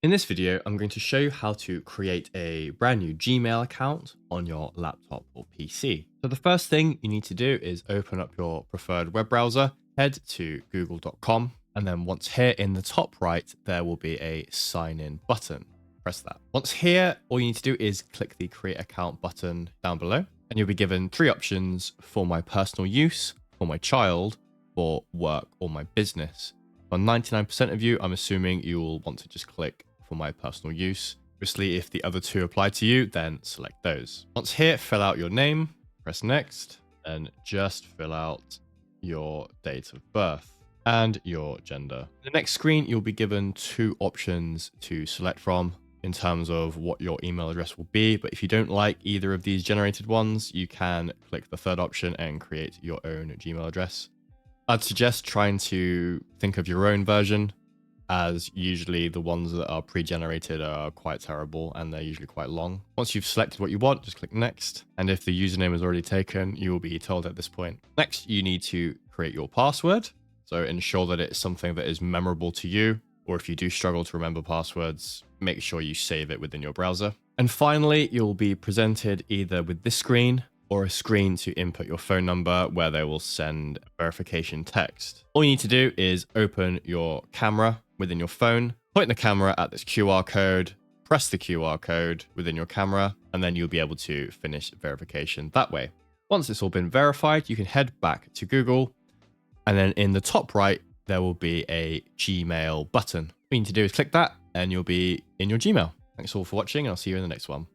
In this video, I'm going to show you how to create a brand new Gmail account on your laptop or PC. So the first thing you need to do is open up your preferred web browser, head to google.com, and then once here in the top right, there will be a sign in button. Press that. Once here, all you need to do is click the create account button down below, and you'll be given three options: for my personal use, for my child, for work or my business. For 99% of you, I'm assuming you will want to just click for my personal use. Obviously, if the other two apply to you, then select those. Once here, fill out your name, press next, and just fill out your date of birth and your gender. The next screen, you'll be given two options to select from in terms of what your email address will be. But if you don't like either of these generated ones, you can click the third option and create your own Gmail address. I'd suggest trying to think of your own version, as usually the ones that are pre-generated are quite terrible and they're usually quite long. Once you've selected what you want, just click next. And if the username is already taken, you will be told at this point. Next, you need to create your password. So ensure that it's something that is memorable to you, or if you do struggle to remember passwords, make sure you save it within your browser. And finally, you'll be presented either with this screen or a screen to input your phone number where they will send verification text. All you need to do is open your camera within your phone, point the camera at this QR code, press the QR code within your camera, and then you'll be able to finish verification that way. Once it's all been verified, you can head back to Google, and then in the top right, there will be a Gmail button. All you need to do is click that and you'll be in your Gmail. Thanks all for watching, and I'll see you in the next one.